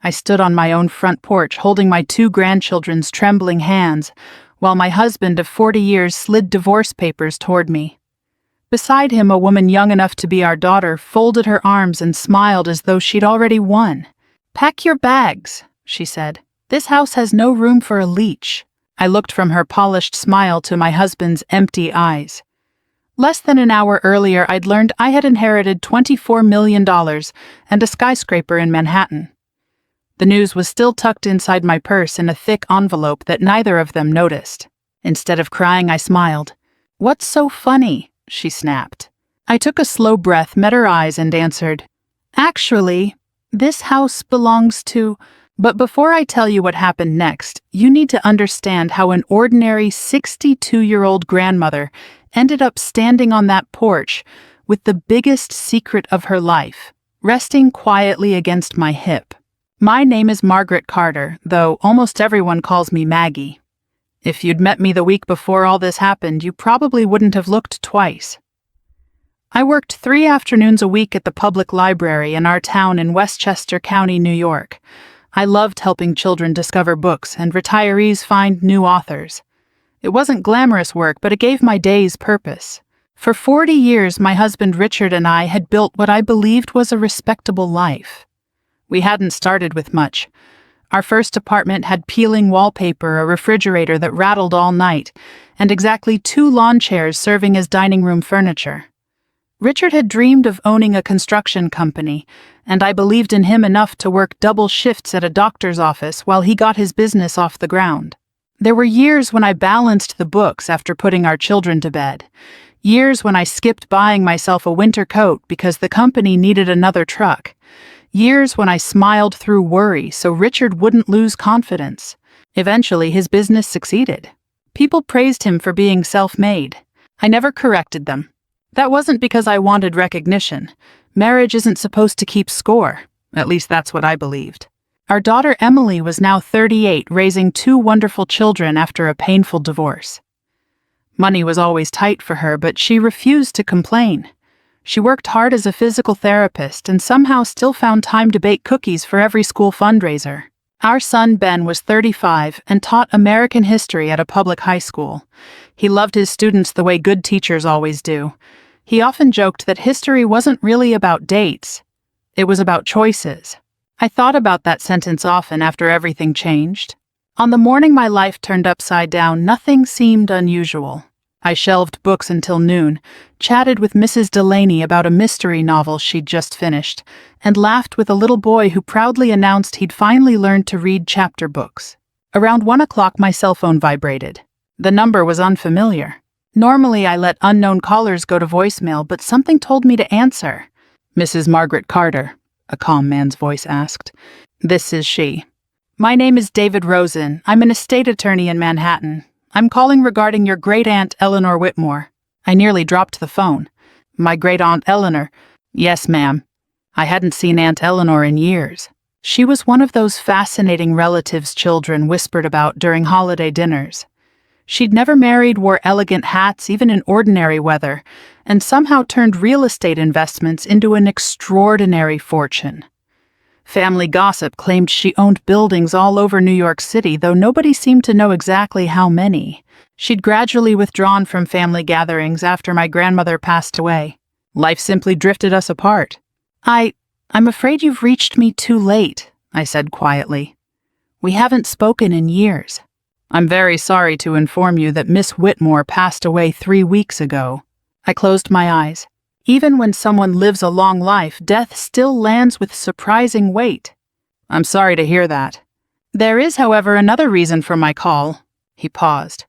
I stood on my own front porch holding my 2 grandchildren's trembling hands, while my husband of 40 years slid divorce papers toward me. Beside him, a woman young enough to be our daughter folded her arms and smiled as though she'd already won. "Pack your bags," she said. "This house has no room for a leech." I looked from her polished smile to my husband's empty eyes. Less than an hour earlier, I'd learned I had inherited $24 million and a skyscraper in Manhattan. The news was still tucked inside my purse in a thick envelope that neither of them noticed. Instead of crying, I smiled. "What's so funny?" she snapped. I took a slow breath, met her eyes, and answered, "Actually, this house belongs to—" But before I tell you what happened next, you need to understand how an ordinary 62-year-old grandmother ended up standing on that porch with the biggest secret of her life, resting quietly against my hip. My name is Margaret Carter, though almost everyone calls me Maggie. If you'd met me the week before all this happened, you probably wouldn't have looked twice. I worked 3 afternoons a week at the public library in our town in Westchester County, New York. I loved helping children discover books and retirees find new authors. It wasn't glamorous work, but it gave my days purpose. For 40 years, my husband Richard and I had built what I believed was a respectable life. We hadn't started with much. Our first apartment had peeling wallpaper, a refrigerator that rattled all night, and exactly 2 lawn chairs serving as dining room furniture. Richard had dreamed of owning a construction company, and I believed in him enough to work double shifts at a doctor's office while he got his business off the ground. There were years when I balanced the books after putting our children to bed. Years when I skipped buying myself a winter coat because the company needed another truck. Years when I smiled through worry so Richard wouldn't lose confidence. Eventually, his business succeeded. People praised him for being self-made. I never corrected them. That wasn't because I wanted recognition. Marriage isn't supposed to keep score. At least that's what I believed. Our daughter Emily was now 38, raising 2 wonderful children after a painful divorce. Money was always tight for her, but she refused to complain. She worked hard as a physical therapist and somehow still found time to bake cookies for every school fundraiser. Our son Ben was 35 and taught American history at a public high school. He loved his students the way good teachers always do. He often joked that history wasn't really about dates. It was about choices. I thought about that sentence often after everything changed. On the morning my life turned upside down, nothing seemed unusual. I shelved books until noon, chatted with Mrs. Delaney about a mystery novel she'd just finished, and laughed with a little boy who proudly announced he'd finally learned to read chapter books. Around 1 o'clock, my cell phone vibrated. The number was unfamiliar. Normally, I let unknown callers go to voicemail, but something told me to answer. "Mrs. Margaret Carter," a calm man's voice asked. "This is she." "My name is David Rosen. I'm an estate attorney in Manhattan. I'm calling regarding your great-aunt Eleanor Whitmore." I nearly dropped the phone. "My great-aunt Eleanor?" "Yes, ma'am." I hadn't seen Aunt Eleanor in years. She was one of those fascinating relatives children whispered about during holiday dinners. She'd never married, wore elegant hats even in ordinary weather, and somehow turned real estate investments into an extraordinary fortune. Family gossip claimed she owned buildings all over New York City, though nobody seemed to know exactly how many. She'd gradually withdrawn from family gatherings after my grandmother passed away. Life simply drifted us apart. I'm afraid you've reached me too late," I said quietly. "We haven't spoken in years." "I'm very sorry to inform you that Miss Whitmore passed away 3 weeks ago." I closed my eyes. Even when someone lives a long life, death still lands with surprising weight. "I'm sorry to hear that." "There is, however, another reason for my call." He paused.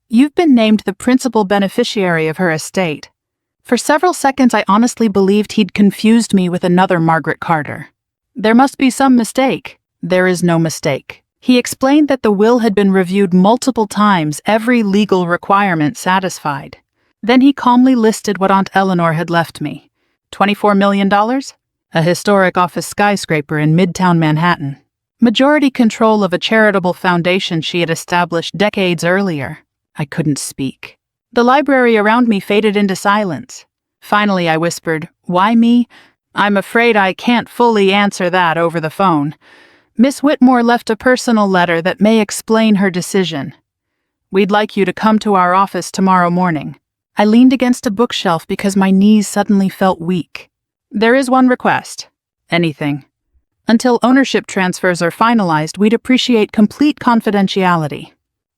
"You've been named the principal beneficiary of her estate." For several seconds, I honestly believed he'd confused me with another Margaret Carter. "There must be some mistake." "There is no mistake." He explained that the will had been reviewed multiple times, every legal requirement satisfied. Then he calmly listed what Aunt Eleanor had left me. $24 million? A historic office skyscraper in Midtown Manhattan. Majority control of a charitable foundation she had established decades earlier. I couldn't speak. The library around me faded into silence. Finally, I whispered, "Why me? I'm afraid I can't fully answer that over the phone. Miss Whitmore left a personal letter that may explain her decision. We'd like you to come to our office tomorrow morning. I leaned against a bookshelf because my knees suddenly felt weak. There is one request. Anything. Until ownership transfers are finalized, we'd appreciate complete confidentiality.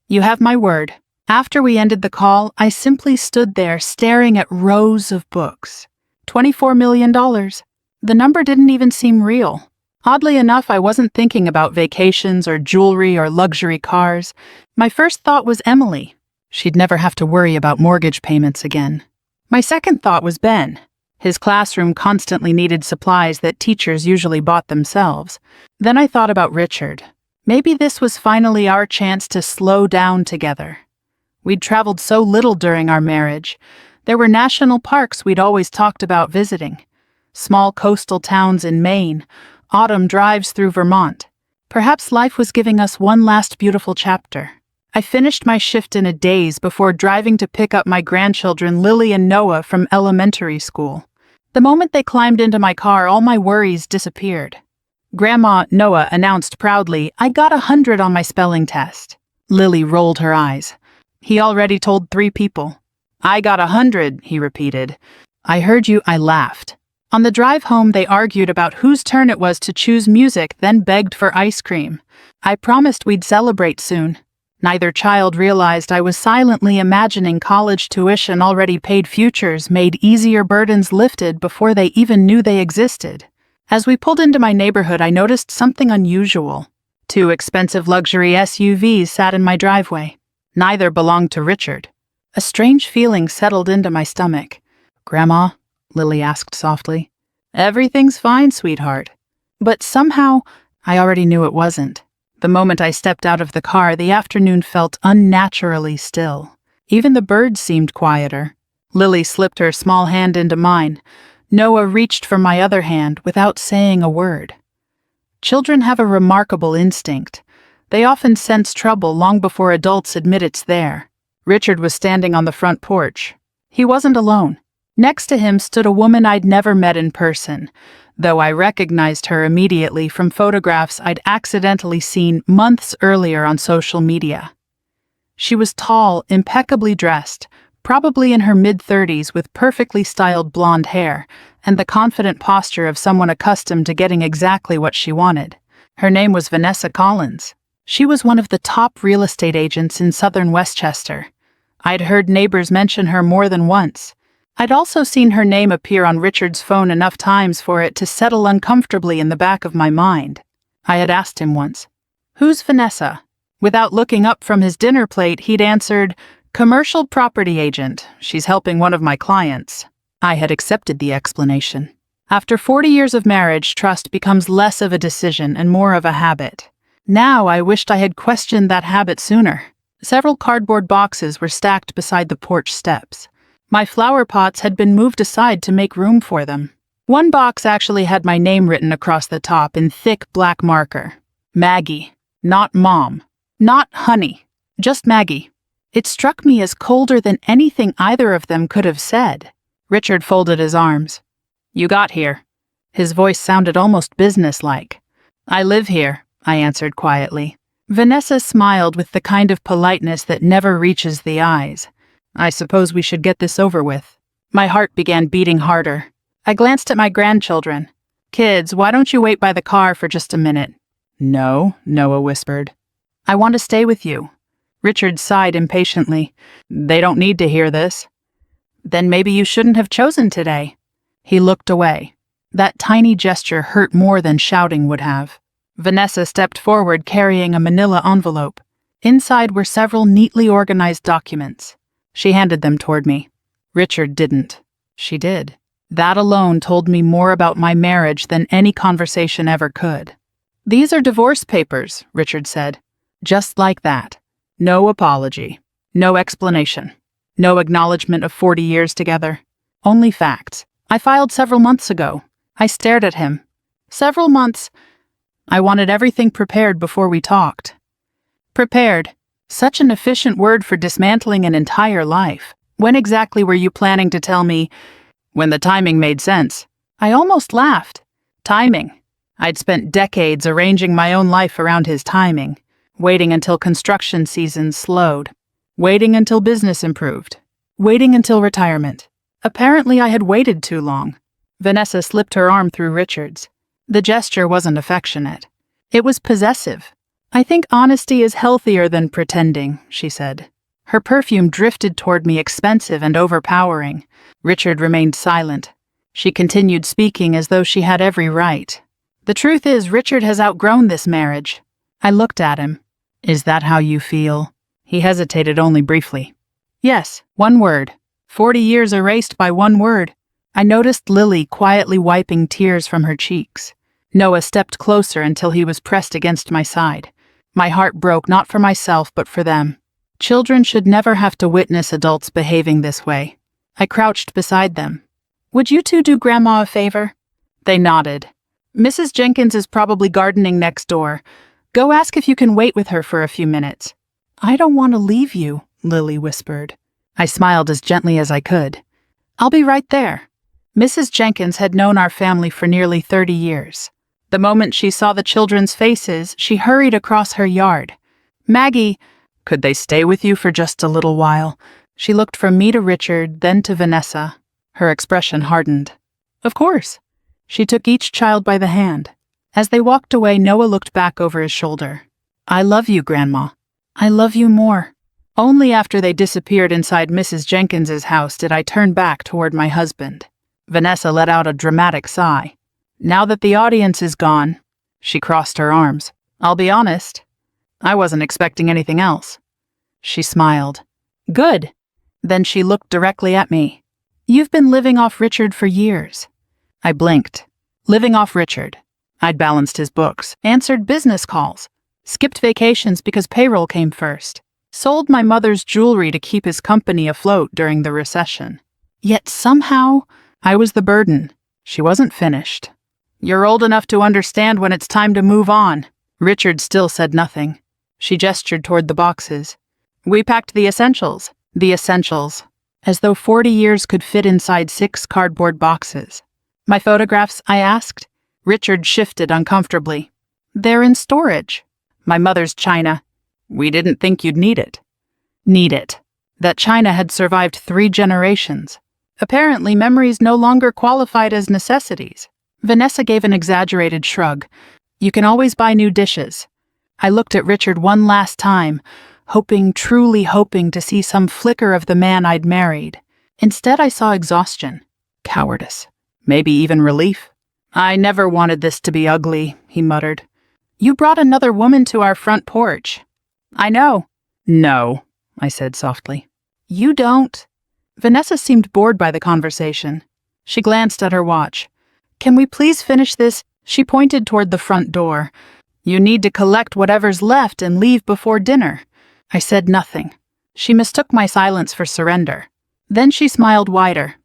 You have my word. After we ended the call, I simply stood there staring at rows of books. $24 million. The number didn't even seem real. Oddly enough, I wasn't thinking about vacations or jewelry or luxury cars. My first thought was Emily. She'd never have to worry about mortgage payments again. My second thought was Ben. His classroom constantly needed supplies that teachers usually bought themselves. Then I thought about Richard. Maybe this was finally our chance to slow down together. We'd traveled so little during our marriage. There were national parks we'd always talked about visiting. Small coastal towns in Maine, autumn drives through Vermont. Perhaps life was giving us one last beautiful chapter. I finished my shift in a daze before driving to pick up my grandchildren Lily and Noah from elementary school. The moment they climbed into my car, all my worries disappeared. Grandma, Noah, announced proudly, "I got 100 on my spelling test." Lily rolled her eyes. "He already told 3 people." "I got 100, he repeated. "I heard you," I laughed. On the drive home, they argued about whose turn it was to choose music, then begged for ice cream. I promised we'd celebrate soon. Neither child realized I was silently imagining college tuition already paid futures made easier burdens lifted before they even knew they existed. As we pulled into my neighborhood, I noticed something unusual. 2 expensive luxury SUVs sat in my driveway. Neither belonged to Richard. A strange feeling settled into my stomach. "Grandma?" Lily asked softly. "Everything's fine, sweetheart." But somehow, I already knew it wasn't. The moment I stepped out of the car, the afternoon felt unnaturally still. Even the birds seemed quieter. Lily slipped her small hand into mine. Noah reached for my other hand without saying a word. Children have a remarkable instinct. They often sense trouble long before adults admit it's there. Richard was standing on the front porch. He wasn't alone. Next to him stood a woman I'd never met in person, though I recognized her immediately from photographs I'd accidentally seen months earlier on social media. She was tall, impeccably dressed, probably in her mid-30s with perfectly styled blonde hair and the confident posture of someone accustomed to getting exactly what she wanted. Her name was Vanessa Collins. She was one of the top real estate agents in southern Westchester. I'd heard neighbors mention her more than once. I'd also seen her name appear on Richard's phone enough times for it to settle uncomfortably in the back of my mind. I had asked him once, "Who's Vanessa?" Without looking up from his dinner plate, he'd answered, "Commercial property agent. She's helping one of my clients." I had accepted the explanation. After 40 years of marriage, trust becomes less of a decision and more of a habit. Now I wished I had questioned that habit sooner. Several cardboard boxes were stacked beside the porch steps. My flower pots had been moved aside to make room for them. One box actually had my name written across the top in thick black marker. Maggie. Not Mom. Not Honey. Just Maggie. It struck me as colder than anything either of them could have said. Richard folded his arms. "You got here." His voice sounded almost businesslike. "I live here," I answered quietly. Vanessa smiled with the kind of politeness that never reaches the eyes. "I suppose we should get this over with." My heart began beating harder. I glanced at my grandchildren. "Kids, why don't you wait by the car for just a minute?" "No," Noah whispered. "I want to stay with you." Richard sighed impatiently. "They don't need to hear this." "Then maybe you shouldn't have chosen today." He looked away. That tiny gesture hurt more than shouting would have. Vanessa stepped forward carrying a manila envelope. Inside were several neatly organized documents. She handed them toward me. Richard didn't. She did. That alone told me more about my marriage than any conversation ever could. "These are divorce papers," Richard said. Just like that. No apology. No explanation. No acknowledgement of 40 years together. Only facts. I filed several months ago. I stared at him. Several months. I wanted everything prepared before we talked. Prepared. Such an efficient word for dismantling an entire life. When exactly were you planning to tell me? When the timing made sense. I almost laughed. Timing. I'd spent decades arranging my own life around his timing, waiting until construction seasons slowed, waiting until business improved, waiting until retirement. Apparently I had waited too long. Vanessa slipped her arm through Richard's. The gesture wasn't affectionate. It was possessive. "I think honesty is healthier than pretending," she said. Her perfume drifted toward me, expensive and overpowering. Richard remained silent. She continued speaking as though she had every right. "The truth is, Richard has outgrown this marriage." I looked at him. "Is that how you feel?" He hesitated only briefly. "Yes, one word. 40 years erased by one word." I noticed Lily quietly wiping tears from her cheeks. Noah stepped closer until he was pressed against my side. My heart broke, not for myself, but for them. Children should never have to witness adults behaving this way. I crouched beside them. "Would you two do Grandma a favor?" They nodded. "Mrs. Jenkins is probably gardening next door. Go ask if you can wait with her for a few minutes." "I don't want to leave you," Lily whispered. I smiled as gently as I could. "I'll be right there." Mrs. Jenkins had known our family for nearly 30 years. The moment she saw the children's faces, she hurried across her yard. "Maggie, could they stay with you for just a little while?" She looked from me to Richard, then to Vanessa. Her expression hardened. "Of course." She took each child by the hand. As they walked away, Noah looked back over his shoulder. "I love you, Grandma. I love you more." Only after they disappeared inside Mrs. Jenkins's house did I turn back toward my husband. Vanessa let out a dramatic sigh. "Now that the audience is gone," she crossed her arms. "I'll be honest, I wasn't expecting anything else." She smiled. "Good." Then she looked directly at me. "You've been living off Richard for years." I blinked. Living off Richard. I'd balanced his books, answered business calls, skipped vacations because payroll came first, sold my mother's jewelry to keep his company afloat during the recession. Yet somehow, I was the burden. She wasn't finished. "You're old enough to understand when it's time to move on." Richard still said nothing. She gestured toward the boxes. "We packed the essentials, as though 40 years could fit inside 6 cardboard boxes. "My photographs?" I asked. Richard shifted uncomfortably. "They're in storage." "My mother's china." "We didn't think you'd need it." Need it. That china had survived 3 generations. Apparently, memories no longer qualified as necessities. Vanessa gave an exaggerated shrug. "You can always buy new dishes." I looked at Richard one last time, truly hoping to see some flicker of the man I'd married. Instead, I saw exhaustion, cowardice, maybe even relief. "I never wanted this to be ugly," he muttered. "You brought another woman to our front porch." "I know." "No," I said softly. "You don't." Vanessa seemed bored by the conversation. She glanced at her watch. "Can we please finish this?" She pointed toward the front door. "You need to collect whatever's left and leave before dinner." I said nothing. She mistook my silence for surrender. Then she smiled wider.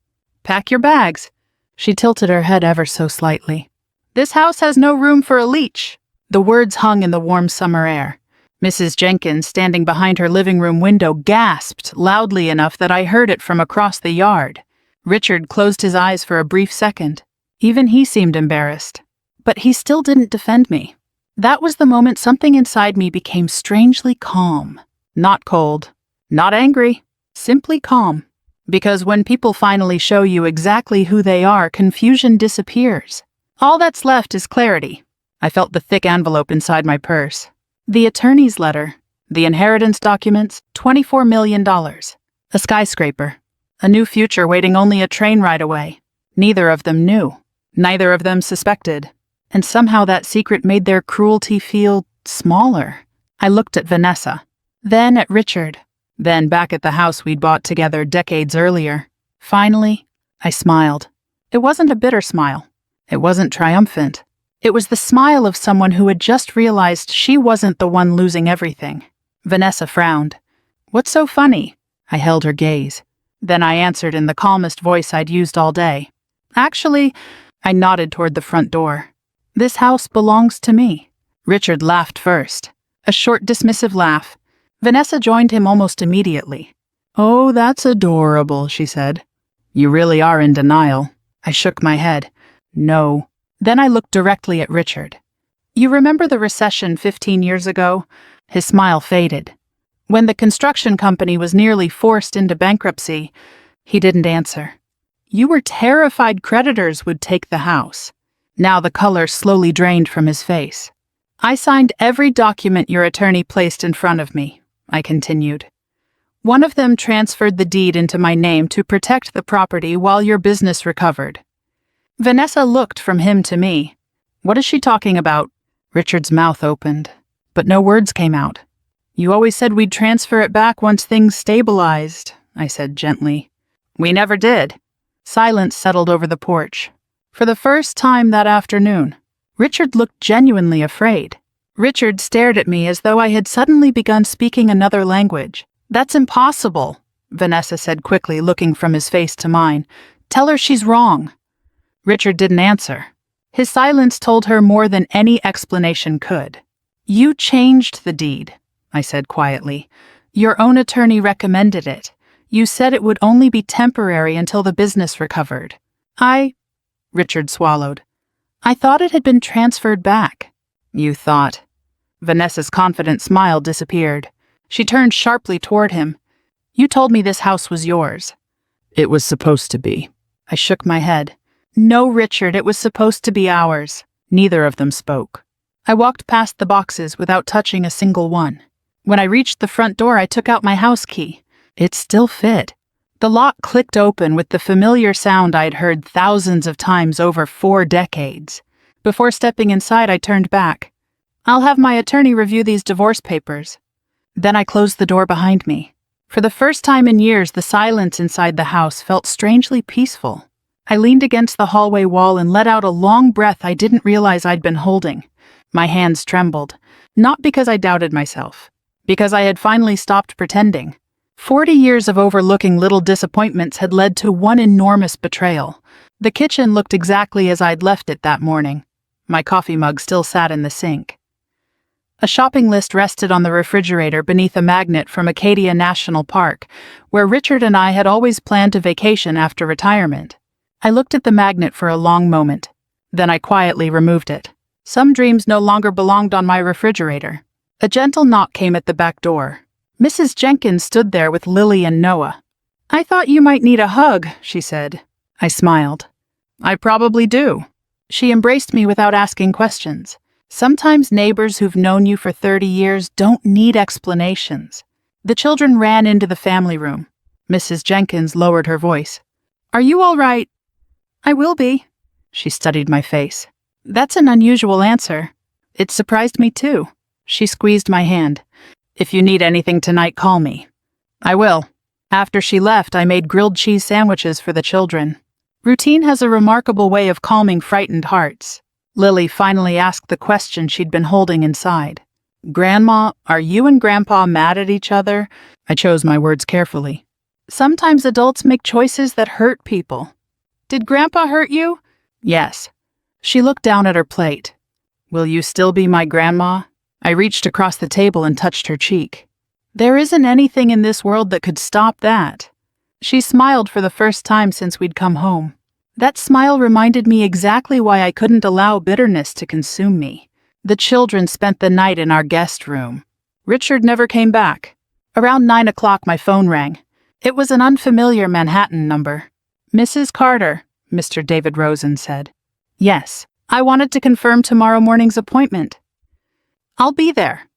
"Pack your bags." She tilted her head ever so slightly. "This house has no room for a leech." The words hung in the warm summer air. Mrs. Jenkins, standing behind her living room window, gasped loudly enough that I heard it from across the yard. Richard closed his eyes for a brief second. Even he seemed embarrassed. But he still didn't defend me. That was the moment something inside me became strangely calm. Not cold, not angry, simply calm. Because when people finally show you exactly who they are, confusion disappears. All that's left is clarity. I felt the thick envelope inside my purse. The attorney's letter, the inheritance documents, $24 million. A skyscraper. A new future waiting only a train ride away. Neither of them knew. Neither of them suspected. And somehow that secret made their cruelty feel smaller. I looked at Vanessa. Then at Richard. Then back at the house we'd bought together decades earlier. Finally, I smiled. It wasn't a bitter smile. It wasn't triumphant. It was the smile of someone who had just realized she wasn't the one losing everything. Vanessa frowned. "What's so funny?" I held her gaze. Then I answered in the calmest voice I'd used all day. "Actually," I nodded toward the front door. "This house belongs to me." Richard laughed first. A short, dismissive laugh. Vanessa joined him almost immediately. "Oh, that's adorable," she said. "You really are in denial." I shook my head. "No." Then I looked directly at Richard. You remember the recession 15 years ago? His smile faded. When the construction company was nearly forced into bankruptcy, he didn't answer. You were terrified creditors would take the house. Now the color slowly drained from his face. I signed every document your attorney placed in front of me, I continued. One of them transferred the deed into my name to protect the property while your business recovered. Vanessa looked from him to me. What is she talking about? Richard's mouth opened, but no words came out. You always said we'd transfer it back once things stabilized, I said gently. We never did. Silence settled over the porch. For the first time that afternoon, Richard looked genuinely afraid. Richard stared at me as though I had suddenly begun speaking another language. That's impossible, Vanessa said quickly, looking from his face to mine. Tell her she's wrong. Richard didn't answer. His silence told her more than any explanation could. You changed the deed, I said quietly. Your own attorney recommended it. You said it would only be temporary until the business recovered. Richard swallowed. I thought it had been transferred back. You thought. Vanessa's confident smile disappeared. She turned sharply toward him. You told me this house was yours. It was supposed to be. I shook my head. No, Richard, it was supposed to be ours. Neither of them spoke. I walked past the boxes without touching a single one. When I reached the front door, I took out my house key. It still fit. The lock clicked open with the familiar sound I'd heard thousands of times over 4 decades. Before stepping inside, I turned back. I'll have my attorney review these divorce papers. Then I closed the door behind me. For the first time in years, the silence inside the house felt strangely peaceful. I leaned against the hallway wall and let out a long breath I didn't realize I'd been holding. My hands trembled, not because I doubted myself, because I had finally stopped pretending. 40 years of overlooking little disappointments had led to one enormous betrayal. The kitchen looked exactly as I'd left it that morning. My coffee mug still sat in the sink. A shopping list rested on the refrigerator beneath a magnet from Acadia National Park, where Richard and I had always planned to vacation after retirement. I looked at the magnet for a long moment. Then I quietly removed it. Some dreams no longer belonged on my refrigerator. A gentle knock came at the back door. Mrs. Jenkins stood there with Lily and Noah. I thought you might need a hug, she said. I smiled. I probably do. She embraced me without asking questions. Sometimes neighbors who've known you for 30 years don't need explanations. The children ran into the family room. Mrs. Jenkins lowered her voice. Are you all right? I will be. She studied my face. That's an unusual answer. It surprised me too. She squeezed my hand. If you need anything tonight, call me. I will. After she left, I made grilled cheese sandwiches for the children. Routine has a remarkable way of calming frightened hearts. Lily finally asked the question she'd been holding inside. Grandma, are you and Grandpa mad at each other? I chose my words carefully. Sometimes adults make choices that hurt people. Did Grandpa hurt you? Yes. She looked down at her plate. Will you still be my grandma? I reached across the table and touched her cheek. There isn't anything in this world that could stop that. She smiled for the first time since we'd come home. That smile reminded me exactly why I couldn't allow bitterness to consume me. The children spent the night in our guest room. Richard never came back. Around 9 o'clock, my phone rang. It was an unfamiliar Manhattan number. Mrs. Carter, Mr. David Rosen said. Yes, I wanted to confirm tomorrow morning's appointment. I'll be there.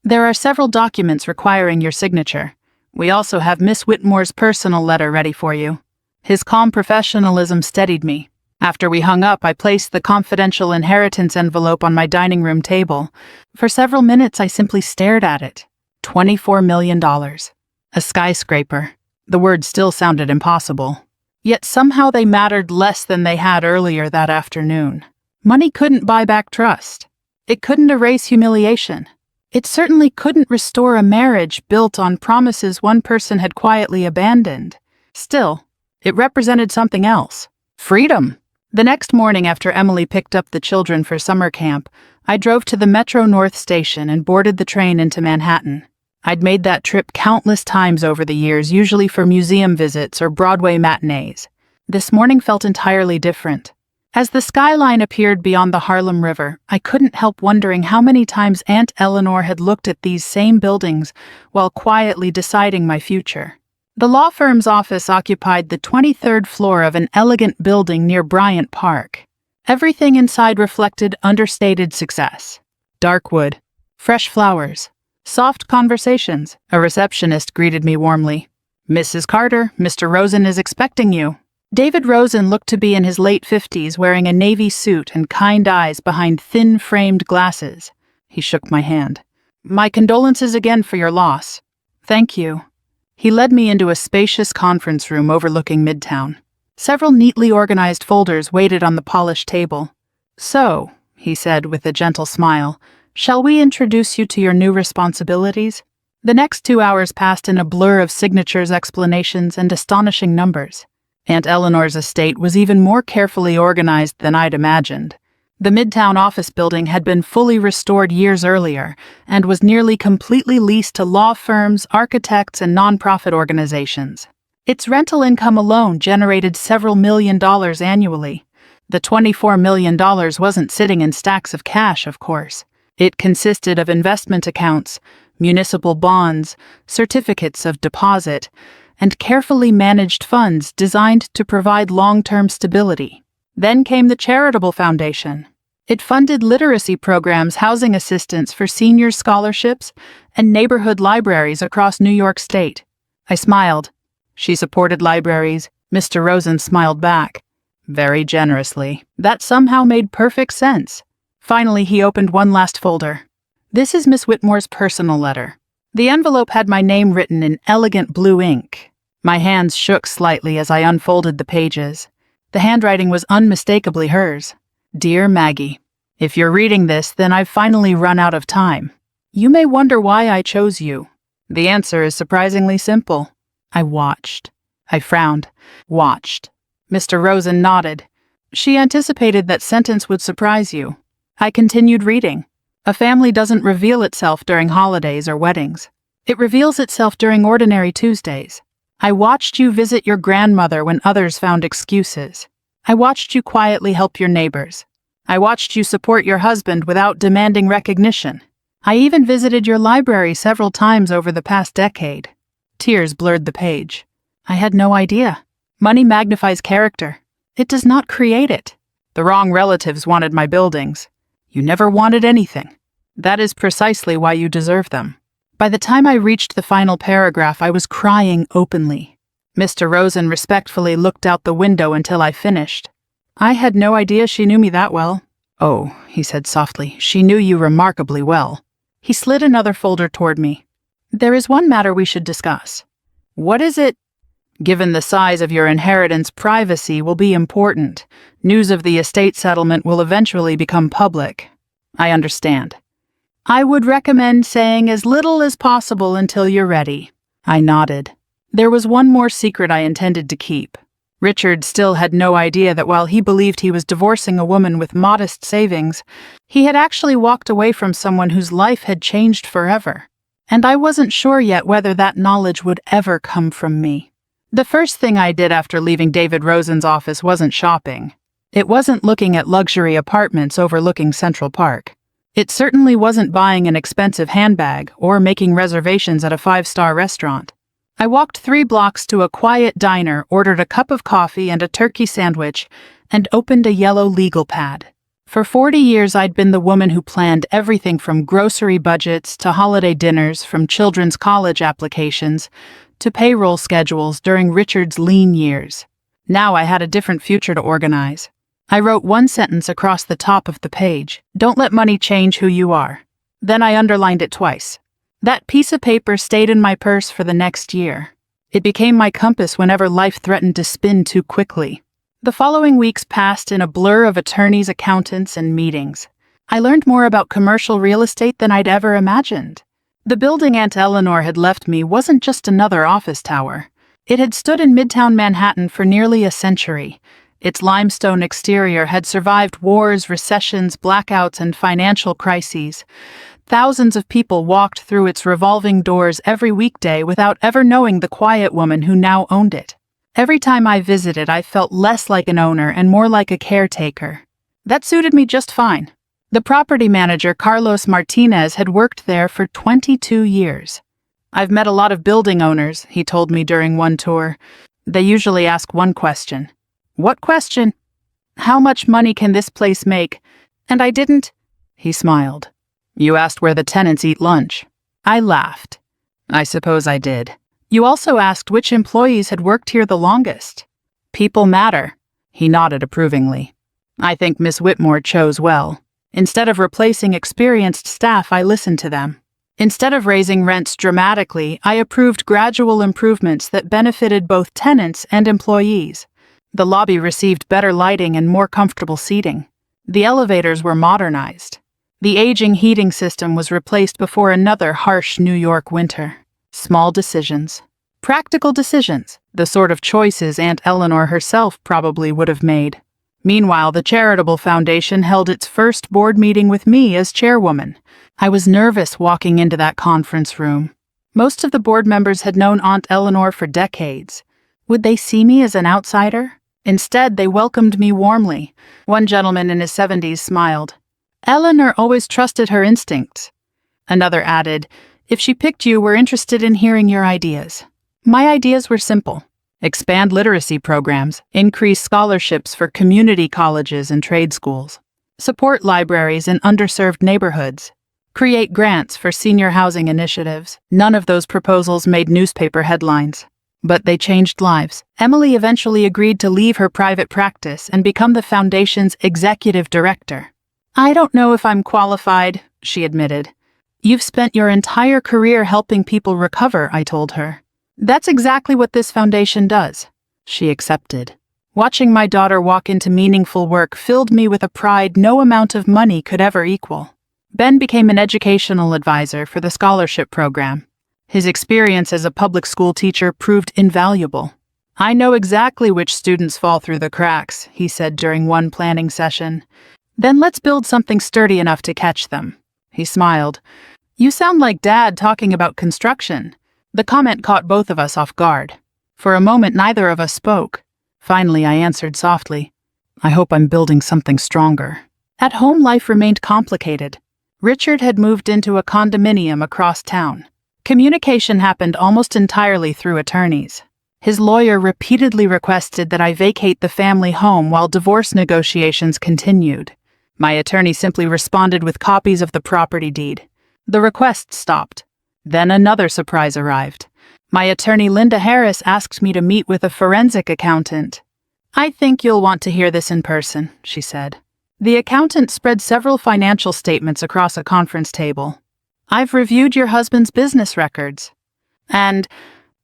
There are several documents requiring your signature. We also have Miss Whitmore's personal letter ready for you. His calm professionalism steadied me. After we hung up, I placed the confidential inheritance envelope on my dining room table. For several minutes, I simply stared at it. $24 million. A skyscraper. The words still sounded impossible. Yet somehow they mattered less than they had earlier that afternoon. Money couldn't buy back trust. It couldn't erase humiliation. It certainly couldn't restore a marriage built on promises one person had quietly abandoned. Still, it represented something else. Freedom. The next morning after Emily picked up the children for summer camp, I drove to the Metro North station and boarded the train into Manhattan. I'd made that trip countless times over the years, usually for museum visits or Broadway matinees. This morning felt entirely different. As the skyline appeared beyond the Harlem River, I couldn't help wondering how many times Aunt Eleanor had looked at these same buildings while quietly deciding my future. The law firm's office occupied the 23rd floor of an elegant building near Bryant Park. Everything inside reflected understated success. Dark wood, fresh flowers, soft conversations. A receptionist greeted me warmly. "Mrs. Carter, Mr. Rosen is expecting you." David Rosen looked to be in his late 50s, wearing a navy suit and kind eyes behind thin-framed glasses. He shook my hand. "My condolences again for your loss." "Thank you." He led me into a spacious conference room overlooking Midtown. Several neatly organized folders waited on the polished table. "So," he said with a gentle smile, "shall we introduce you to your new responsibilities?" The next 2 hours passed in a blur of signatures, explanations, and astonishing numbers. Aunt Eleanor's estate was even more carefully organized than I'd imagined. The Midtown office building had been fully restored years earlier and was nearly completely leased to law firms, architects, and nonprofit organizations. Its rental income alone generated several $1,000,000 annually. The $24 million wasn't sitting in stacks of cash, of course. It consisted of investment accounts, municipal bonds, certificates of deposit, and carefully managed funds designed to provide long-term stability. Then came the charitable foundation. It funded literacy programs, housing assistance for senior scholarships, and neighborhood libraries across New York State. I smiled. "She supported libraries." Mr. Rosen smiled back. "Very generously." That somehow made perfect sense. Finally, he opened one last folder. "This is Miss Whitmore's personal letter." The envelope had my name written in elegant blue ink. My hands shook slightly as I unfolded the pages. The handwriting was unmistakably hers. "Dear Maggie, if you're reading this, then I've finally run out of time. You may wonder why I chose you. The answer is surprisingly simple." I watched. I frowned. Watched. Mr. Rosen nodded. "She anticipated that sentence would surprise you." I continued reading. "A family doesn't reveal itself during holidays or weddings. It reveals itself during ordinary Tuesdays. I watched you visit your grandmother when others found excuses. I watched you quietly help your neighbors. I watched you support your husband without demanding recognition. I even visited your library several times over the past decade." Tears blurred the page. I had no idea. Money magnifies character. It does not create it. The wrong relatives wanted my buildings. You never wanted anything. That is precisely why you deserve them. By the time I reached the final paragraph, I was crying openly. Mr. Rosen respectfully looked out the window until I finished. "I had no idea she knew me that well." "Oh," he said softly, "she knew you remarkably well." He slid another folder toward me. "There is one matter we should discuss." "What is it?" "Given the size of your inheritance, privacy will be important. News of the estate settlement will eventually become public." "I understand." "I would recommend saying as little as possible until you're ready." I nodded. There was one more secret I intended to keep. Richard still had no idea that while he believed he was divorcing a woman with modest savings, he had actually walked away from someone whose life had changed forever. And I wasn't sure yet whether that knowledge would ever come from me. The first thing I did after leaving David Rosen's office wasn't shopping. It wasn't looking at luxury apartments overlooking Central Park. It certainly wasn't buying an expensive handbag or making reservations at a 5-star restaurant. I walked 3 blocks to a quiet diner, ordered a cup of coffee and a turkey sandwich, and opened a yellow legal pad. For 40 years, I'd been the woman who planned everything from grocery budgets to holiday dinners, from children's college applications to payroll schedules during Richard's lean years. Now I had a different future to organize. I wrote one sentence across the top of the page: "Don't let money change who you are." Then I underlined it twice. That piece of paper stayed in my purse for the next year. It became my compass whenever life threatened to spin too quickly. The following weeks passed in a blur of attorneys, accountants, and meetings. I learned more about commercial real estate than I'd ever imagined. The building Aunt Eleanor had left me wasn't just another office tower. It had stood in Midtown Manhattan for nearly a century. Its limestone exterior had survived wars, recessions, blackouts, and financial crises. Thousands of people walked through its revolving doors every weekday without ever knowing the quiet woman who now owned it. Every time I visited, I felt less like an owner and more like a caretaker. That suited me just fine. The property manager, Carlos Martinez, had worked there for 22 years. "I've met a lot of building owners," he told me during one tour. "They usually ask one question." "What question?" "How much money can this place make?" "And I didn't." He smiled. "You asked where the tenants eat lunch." I laughed. "I suppose I did." "You also asked which employees had worked here the longest." "People matter." He nodded approvingly. "I think Miss Whitmore chose well. Instead of replacing experienced staff, I listened to them. Instead of raising rents dramatically, I approved gradual improvements that benefited both tenants and employees. The lobby received better lighting and more comfortable seating. The elevators were modernized. The aging heating system was replaced before another harsh New York winter. Small decisions. Practical decisions, the sort of choices Aunt Eleanor herself probably would have made. Meanwhile, the charitable foundation held its first board meeting with me as chairwoman. I was nervous walking into that conference room. Most of the board members had known Aunt Eleanor for decades. Would they see me as an outsider? Instead, they welcomed me warmly. One gentleman in his 70s smiled. "Eleanor always trusted her instincts." Another added, "If she picked you, we're interested in hearing your ideas." My ideas were simple. Expand literacy programs, increase scholarships for community colleges and trade schools, support libraries in underserved neighborhoods, create grants for senior housing initiatives. None of those proposals made newspaper headlines, but they changed lives. Emily eventually agreed to leave her private practice and become the foundation's executive director. "I don't know if I'm qualified," she admitted. "You've spent your entire career helping people recover," I told her. "That's exactly what this foundation does." She accepted. Watching my daughter walk into meaningful work filled me with a pride no amount of money could ever equal. Ben became an educational advisor for the scholarship program. His experience as a public school teacher proved invaluable. "I know exactly which students fall through the cracks," he said during one planning session. "Then let's build something sturdy enough to catch them." He smiled. "You sound like Dad talking about construction." The comment caught both of us off guard. For a moment, neither of us spoke. Finally, I answered softly, "I hope I'm building something stronger." At home, life remained complicated. Richard had moved into a condominium across town. Communication happened almost entirely through attorneys. His lawyer repeatedly requested that I vacate the family home while divorce negotiations continued. My attorney simply responded with copies of the property deed. The request stopped. Then another surprise arrived. My attorney Linda Harris asked me to meet with a forensic accountant. "I think you'll want to hear this in person," she said. The accountant spread several financial statements across a conference table. "I've reviewed your husband's business records. And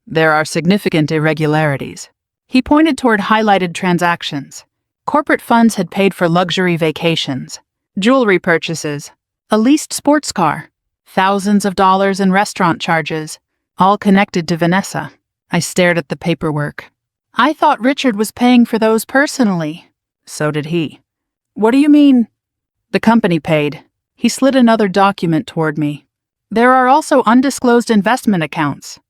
there are significant irregularities." He pointed toward highlighted transactions. Corporate funds had paid for luxury vacations, jewelry purchases, a leased sports car, thousands of dollars in restaurant charges, all connected to Vanessa. I stared at the paperwork. "I thought Richard was paying for those personally." So did he. "What do you mean?" "The company paid." He slid another document toward me. "There are also undisclosed investment accounts."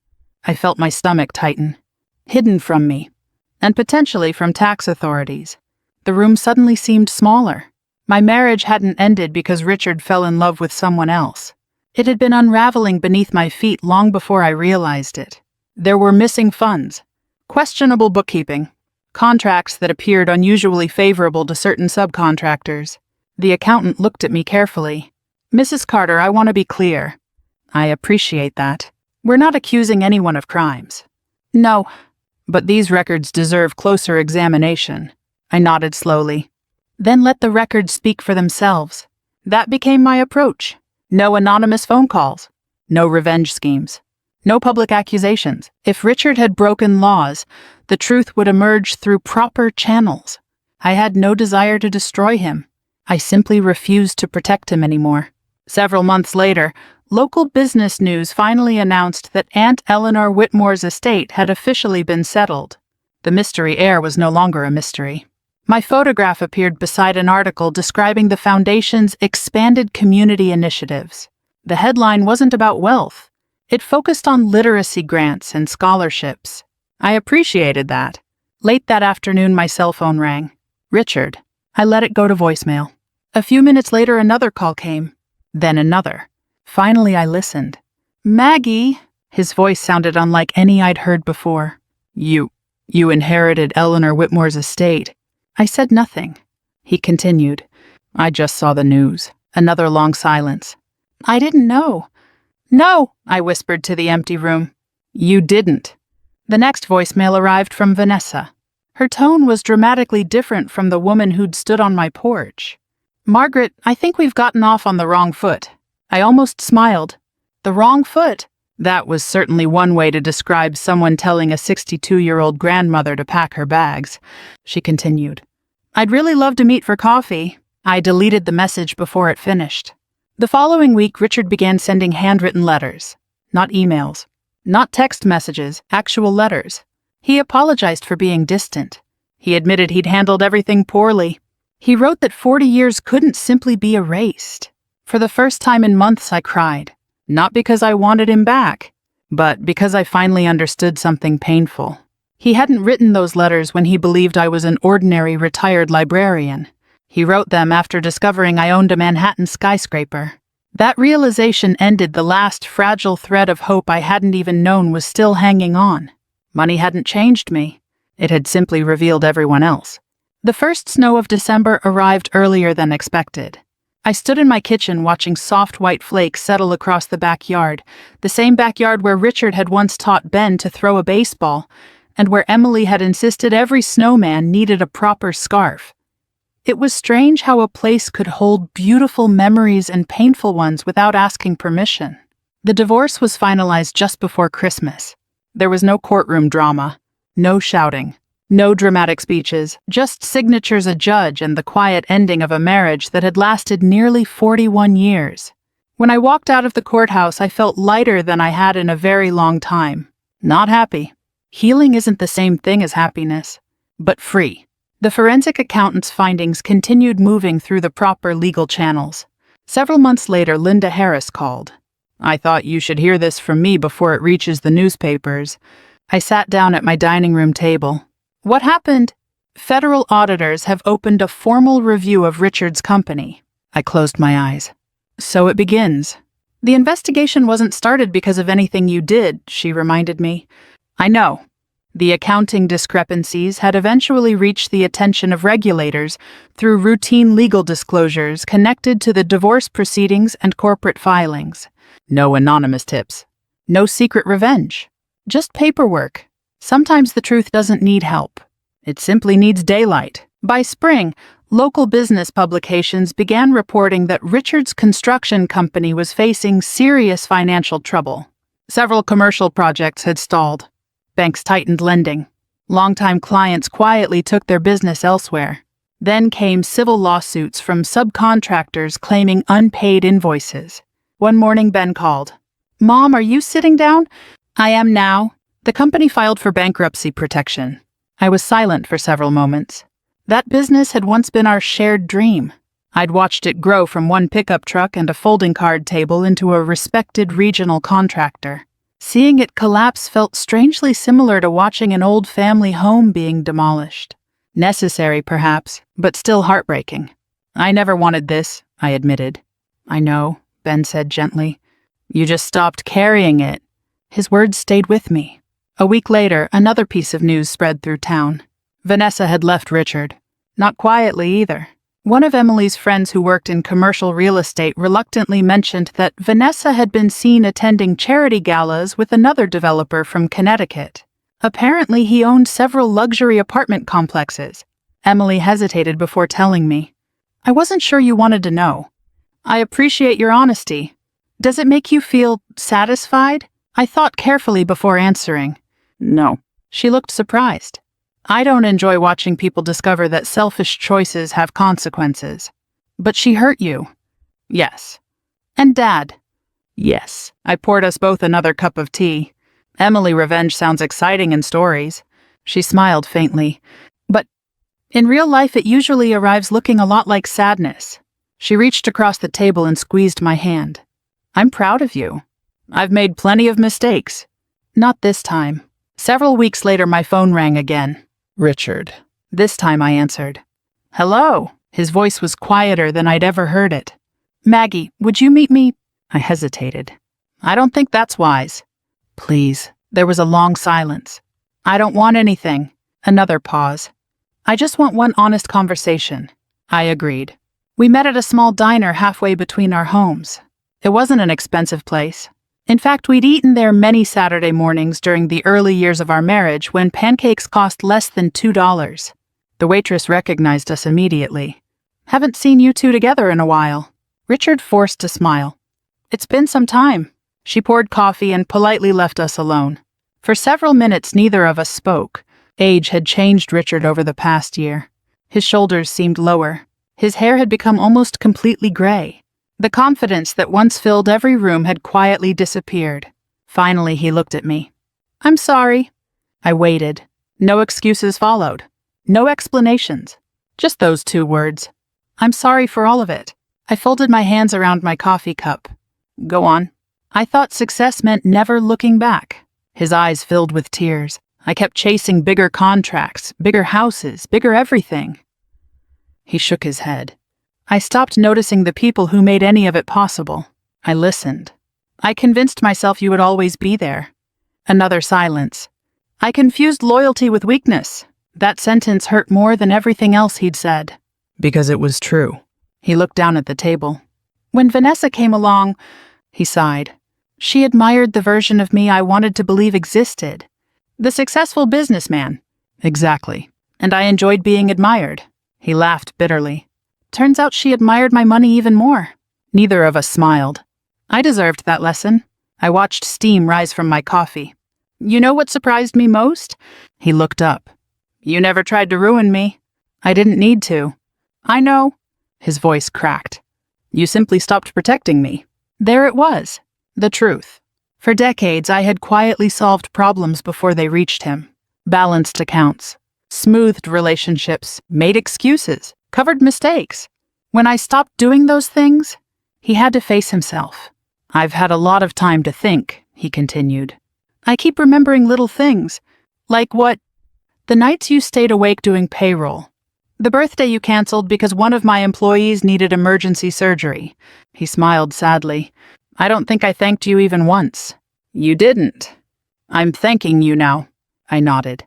I felt my stomach tighten. Hidden from me, and potentially from tax authorities. The room suddenly seemed smaller. My marriage hadn't ended because Richard fell in love with someone else. It had been unraveling beneath my feet long before I realized it. There were missing funds, questionable bookkeeping, contracts that appeared unusually favorable to certain subcontractors. The accountant looked at me carefully. "Mrs. Carter, I want to be clear." "I appreciate that. We're not accusing anyone of crimes." "No, but these records deserve closer examination." I nodded slowly. "Then let the records speak for themselves." That became my approach. No anonymous phone calls. No revenge schemes. No public accusations. If Richard had broken laws, the truth would emerge through proper channels. I had no desire to destroy him. I simply refused to protect him anymore. Several months later, local business news finally announced that Aunt Eleanor Whitmore's estate had officially been settled. The mystery heir was no longer a mystery. My photograph appeared beside an article describing the foundation's expanded community initiatives. The headline wasn't about wealth. It focused on literacy grants and scholarships. I appreciated that. Late that afternoon, my cell phone rang. Richard. I let it go to voicemail. A few minutes later, another call came. Then another. Finally, I listened. Maggie. His voice sounded unlike any I'd heard before. You inherited Eleanor Whitmore's estate. I said nothing. He continued. I just saw the news. Another long silence. I didn't know. No, I whispered to the empty room. You didn't. The next voicemail arrived from Vanessa. Her tone was dramatically different from the woman who'd stood on my porch. Margaret, I think we've gotten off on the wrong foot. I almost smiled. The wrong foot? That was certainly one way to describe someone telling a 62-year-old grandmother to pack her bags. She continued. I'd really love to meet for coffee. I deleted the message before it finished. The following week, Richard began sending handwritten letters. Not emails. Not text messages, actual letters. He apologized for being distant. He admitted he'd handled everything poorly. He wrote that 40 years couldn't simply be erased. For the first time in months, I cried. Not because I wanted him back, but because I finally understood something painful. He hadn't written those letters when he believed I was an ordinary retired librarian. He wrote them after discovering I owned a Manhattan skyscraper. That realization ended the last fragile thread of hope I hadn't even known was still hanging on. Money hadn't changed me. It had simply revealed everyone else. The first snow of December arrived earlier than expected. I stood in my kitchen watching soft white flakes settle across the backyard, the same backyard where Richard had once taught Ben to throw a baseball, and where Emily had insisted every snowman needed a proper scarf. It was strange how a place could hold beautiful memories and painful ones without asking permission. The divorce was finalized just before Christmas. There was no courtroom drama, no shouting, no dramatic speeches, just signatures a judge and the quiet ending of a marriage that had lasted nearly 41 years. When I walked out of the courthouse, I felt lighter than I had in a very long time. Not happy. Healing isn't the same thing as happiness, but free. The forensic accountant's findings continued moving through the proper legal channels. Several months later, Linda Harris called. I thought you should hear this from me before it reaches the newspapers. I sat down at my dining room table. What happened? Federal auditors have opened a formal review of Richard's company. I closed my eyes. So it begins. The investigation wasn't started because of anything you did, she reminded me. I know. The accounting discrepancies had eventually reached the attention of regulators through routine legal disclosures connected to the divorce proceedings and corporate filings. No anonymous tips. No secret revenge. Just paperwork. Sometimes the truth doesn't need help. It simply needs daylight. By spring, local business publications began reporting that Richard's construction company was facing serious financial trouble. Several commercial projects had stalled. Banks tightened lending. Longtime clients quietly took their business elsewhere. Then came civil lawsuits from subcontractors claiming unpaid invoices. One morning, Ben called. Mom, are you sitting down? I am now. The company filed for bankruptcy protection. I was silent for several moments. That business had once been our shared dream. I'd watched it grow from one pickup truck and a folding card table into a respected regional contractor. Seeing it collapse felt strangely similar to watching an old family home being demolished. Necessary, perhaps, but still heartbreaking. I never wanted this, I admitted. I know, Ben said gently. You just stopped carrying it. His words stayed with me. A week later, another piece of news spread through town. Vanessa had left Richard. Not quietly either. One of Emily's friends who worked in commercial real estate reluctantly mentioned that Vanessa had been seen attending charity galas with another developer from Connecticut. Apparently, he owned several luxury apartment complexes. Emily hesitated before telling me. I wasn't sure you wanted to know. I appreciate your honesty. Does it make you feel satisfied? I thought carefully before answering. No. She looked surprised. I don't enjoy watching people discover that selfish choices have consequences. But she hurt you. Yes. And Dad? Yes. I poured us both another cup of tea. Emily, revenge sounds exciting in stories. She smiled faintly. But in real life, it usually arrives looking a lot like sadness. She reached across the table and squeezed my hand. I'm proud of you. I've made plenty of mistakes. Not this time. Several weeks later, my phone rang again. Richard. This time I answered. Hello. His voice was quieter than I'd ever heard it. Maggie, would you meet me? I hesitated. I don't think that's wise. Please. There was a long silence. I don't want anything. Another pause. I just want one honest conversation. I agreed. We met at a small diner halfway between our homes. It wasn't an expensive place. In fact, we'd eaten there many Saturday mornings during the early years of our marriage when pancakes cost less than $2. The waitress recognized us immediately. Haven't seen you two together in a while. Richard forced a smile. It's been some time. She poured coffee and politely left us alone. For several minutes, neither of us spoke. Age had changed Richard over the past year. His shoulders seemed lower. His hair had become almost completely gray. The confidence that once filled every room had quietly disappeared. Finally, he looked at me. I'm sorry. I waited. No excuses followed. No explanations. Just those 2 words. I'm sorry for all of it. I folded my hands around my coffee cup. Go on. I thought success meant never looking back. His eyes filled with tears. I kept chasing bigger contracts, bigger houses, bigger everything. He shook his head. I stopped noticing the people who made any of it possible. I listened. I convinced myself you would always be there. Another silence. I confused loyalty with weakness. That sentence hurt more than everything else he'd said. Because it was true. He looked down at the table. When Vanessa came along, he sighed. She admired the version of me I wanted to believe existed. The successful businessman. Exactly. And I enjoyed being admired. He laughed bitterly. Turns out she admired my money even more. Neither of us smiled. I deserved that lesson. I watched steam rise from my coffee. You know what surprised me most? He looked up. You never tried to ruin me. I didn't need to. I know. His voice cracked. You simply stopped protecting me. There it was. The truth. For decades, I had quietly solved problems before they reached him. Balanced accounts. Smoothed relationships. Made excuses. Covered mistakes. When I stopped doing those things, he had to face himself. I've had a lot of time to think, he continued. I keep remembering little things. Like what? The nights you stayed awake doing payroll. The birthday you canceled because one of my employees needed emergency surgery. He smiled sadly. I don't think I thanked you even once. You didn't. I'm thanking you now. I nodded.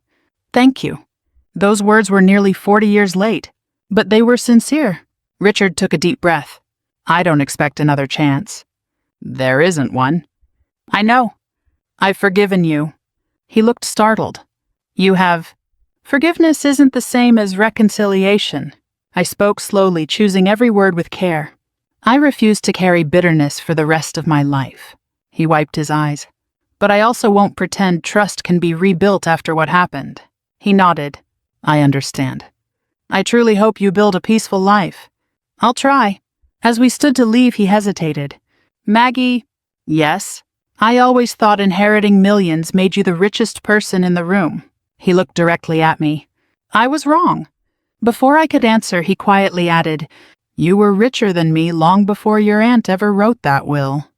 Thank you. Those words were nearly 40 years late. But they were sincere. Richard took a deep breath. I don't expect another chance. There isn't one. I know. I've forgiven you. He looked startled. You have. Forgiveness isn't the same as reconciliation. I spoke slowly, choosing every word with care. I refuse to carry bitterness for the rest of my life. He wiped his eyes. But I also won't pretend trust can be rebuilt after what happened. He nodded. I understand. I truly hope you build a peaceful life. I'll try. As we stood to leave, he hesitated. Maggie, yes? I always thought inheriting millions made you the richest person in the room. He looked directly at me. I was wrong. Before I could answer, he quietly added, You were richer than me long before your aunt ever wrote that will.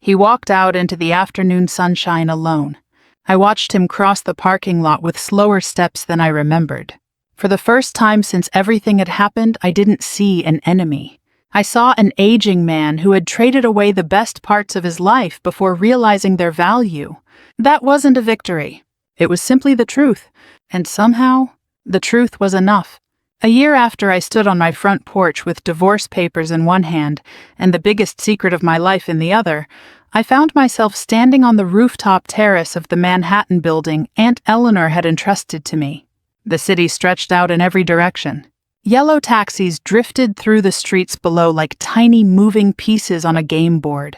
He walked out into the afternoon sunshine alone. I watched him cross the parking lot with slower steps than I remembered. For the first time since everything had happened, I didn't see an enemy. I saw an aging man who had traded away the best parts of his life before realizing their value. That wasn't a victory. It was simply the truth. And somehow, the truth was enough. A year after I stood on my front porch with divorce papers in one hand and the biggest secret of my life in the other, I found myself standing on the rooftop terrace of the Manhattan building Aunt Eleanor had entrusted to me. The city stretched out in every direction. Yellow taxis drifted through the streets below like tiny moving pieces on a game board.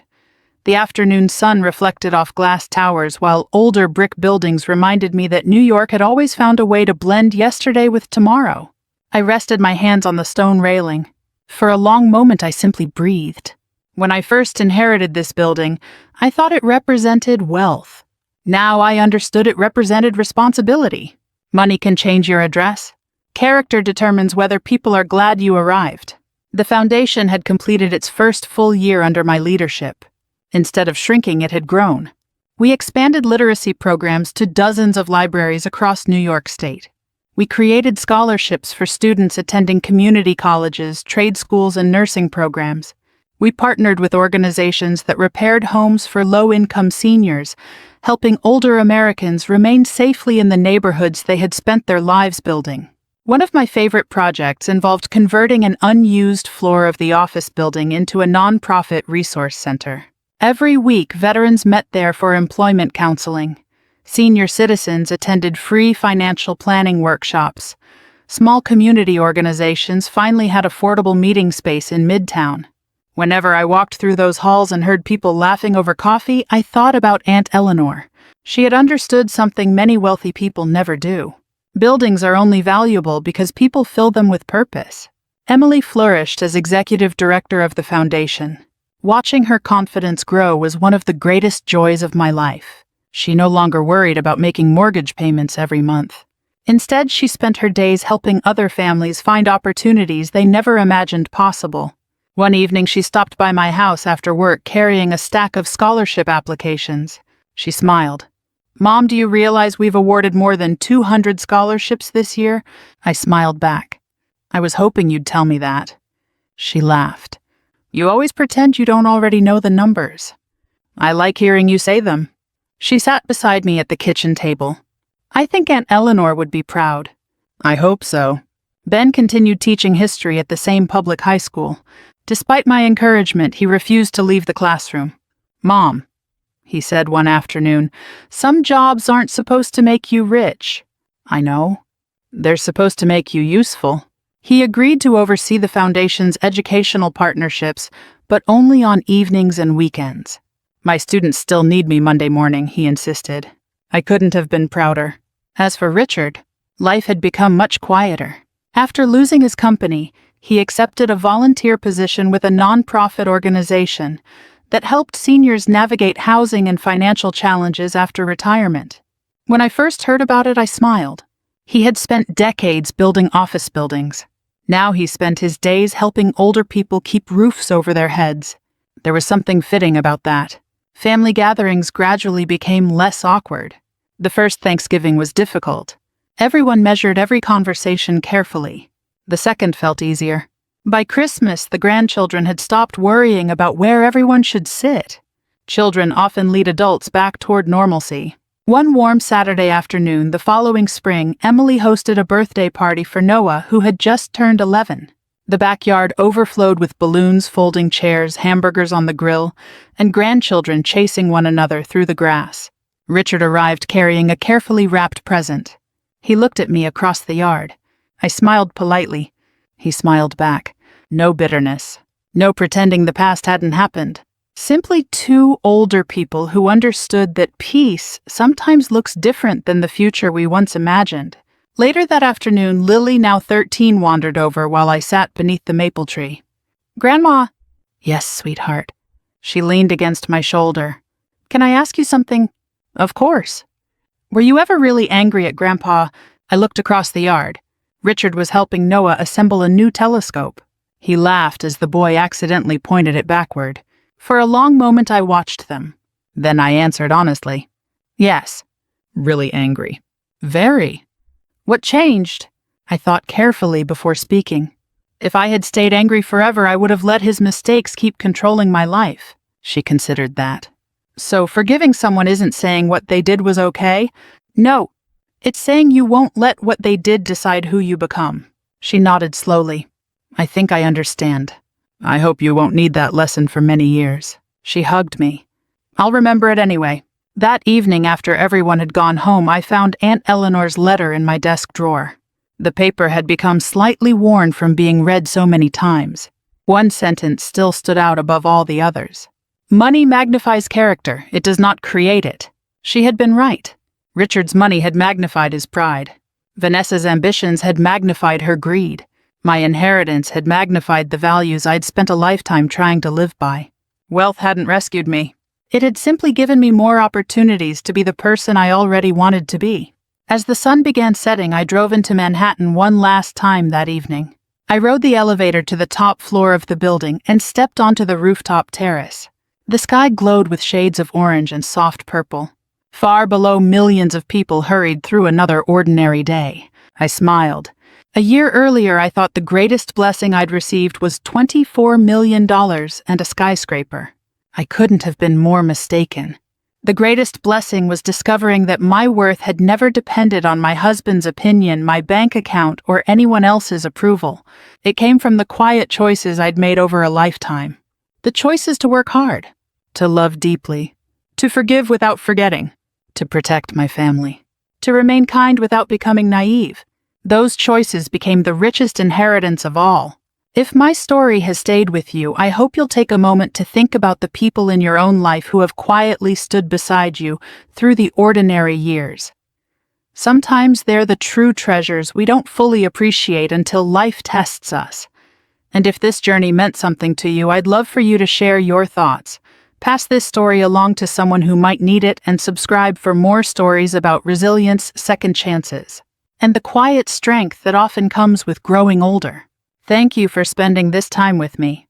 The afternoon sun reflected off glass towers, while older brick buildings reminded me that New York had always found a way to blend yesterday with tomorrow. I rested my hands on the stone railing. For a long moment, I simply breathed. When I first inherited this building, I thought it represented wealth. Now I understood it represented responsibility. Money can change your address. Character determines whether people are glad you arrived. The foundation had completed its first full year under my leadership. Instead of shrinking, it had grown. We expanded literacy programs to dozens of libraries across New York State. We created scholarships for students attending community colleges, trade schools, and nursing programs. We partnered with organizations that repaired homes for low-income seniors, helping older Americans remain safely in the neighborhoods they had spent their lives building. One of my favorite projects involved converting an unused floor of the office building into a nonprofit resource center. Every week, veterans met there for employment counseling. Senior citizens attended free financial planning workshops. Small community organizations finally had affordable meeting space in Midtown. Whenever I walked through those halls and heard people laughing over coffee, I thought about Aunt Eleanor. She had understood something many wealthy people never do. Buildings are only valuable because people fill them with purpose. Emily flourished as executive director of the foundation. Watching her confidence grow was one of the greatest joys of my life. She no longer worried about making mortgage payments every month. Instead, she spent her days helping other families find opportunities they never imagined possible. One evening, she stopped by my house after work carrying a stack of scholarship applications. She smiled. "Mom, do you realize we've awarded more than 200 scholarships this year?" I smiled back. "I was hoping you'd tell me that." She laughed. "You always pretend you don't already know the numbers." "I like hearing you say them." She sat beside me at the kitchen table. "I think Aunt Eleanor would be proud." "I hope so." Ben continued teaching history at the same public high school. Despite my encouragement, he refused to leave the classroom. "Mom," he said one afternoon, "some jobs aren't supposed to make you rich." "I know. They're supposed to make you useful." He agreed to oversee the foundation's educational partnerships, but only on evenings and weekends. "My students still need me Monday morning," he insisted. I couldn't have been prouder. As for Richard, life had become much quieter. After losing his company, he accepted a volunteer position with a nonprofit organization that helped seniors navigate housing and financial challenges after retirement. When I first heard about it, I smiled. He had spent decades building office buildings. Now he spent his days helping older people keep roofs over their heads. There was something fitting about that. Family gatherings gradually became less awkward. The first Thanksgiving was difficult. Everyone measured every conversation carefully. The second felt easier. By Christmas, the grandchildren had stopped worrying about where everyone should sit. Children often lead adults back toward normalcy. One warm Saturday afternoon the following spring, Emily hosted a birthday party for Noah, who had just turned 11. The backyard overflowed with balloons, folding chairs, hamburgers on the grill, and grandchildren chasing one another through the grass. Richard arrived carrying a carefully wrapped present. He looked at me across the yard. I smiled politely. He smiled back. No bitterness. No pretending the past hadn't happened. Simply two older people who understood that peace sometimes looks different than the future we once imagined. Later that afternoon, Lily, now 13, wandered over while I sat beneath the maple tree. "Grandma." "Yes, sweetheart." She leaned against my shoulder. "Can I ask you something?" "Of course." "Were you ever really angry at Grandpa?" I looked across the yard. Richard was helping Noah assemble a new telescope. He laughed as the boy accidentally pointed it backward. For a long moment I watched them. Then I answered honestly. "Yes." "Really angry." "Very." "What changed?" I thought carefully before speaking. If I had stayed angry forever, I would have let his mistakes keep controlling my life. She considered that. "So forgiving someone isn't saying what they did was okay?" "No. It's saying you won't let what they did decide who you become." She nodded slowly. "I think I understand. I hope you won't need that lesson for many years." She hugged me. "I'll remember it anyway." That evening, after everyone had gone home, I found Aunt Eleanor's letter in my desk drawer. The paper had become slightly worn from being read so many times. One sentence still stood out above all the others. "Money magnifies character. It does not create it." She had been right. Richard's money had magnified his pride. Vanessa's ambitions had magnified her greed. My inheritance had magnified the values I'd spent a lifetime trying to live by. Wealth hadn't rescued me. It had simply given me more opportunities to be the person I already wanted to be. As the sun began setting, I drove into Manhattan one last time that evening. I rode the elevator to the top floor of the building and stepped onto the rooftop terrace. The sky glowed with shades of orange and soft purple. Far below, millions of people hurried through another ordinary day. I smiled. A year earlier, I thought the greatest blessing I'd received was $24 million and a skyscraper. I couldn't have been more mistaken. The greatest blessing was discovering that my worth had never depended on my husband's opinion, my bank account, or anyone else's approval. It came from the quiet choices I'd made over a lifetime. The choices to work hard, to love deeply, to forgive without forgetting, to protect my family, to remain kind without becoming naive. Those choices became the richest inheritance of all. If my story has stayed with you, I hope you'll take a moment to think about the people in your own life who have quietly stood beside you through the ordinary years. Sometimes they're the true treasures we don't fully appreciate until life tests us. And if this journey meant something to you, I'd love for you to share your thoughts. Pass this story along to someone who might need it, and subscribe for more stories about resilience, second chances, and the quiet strength that often comes with growing older. Thank you for spending this time with me.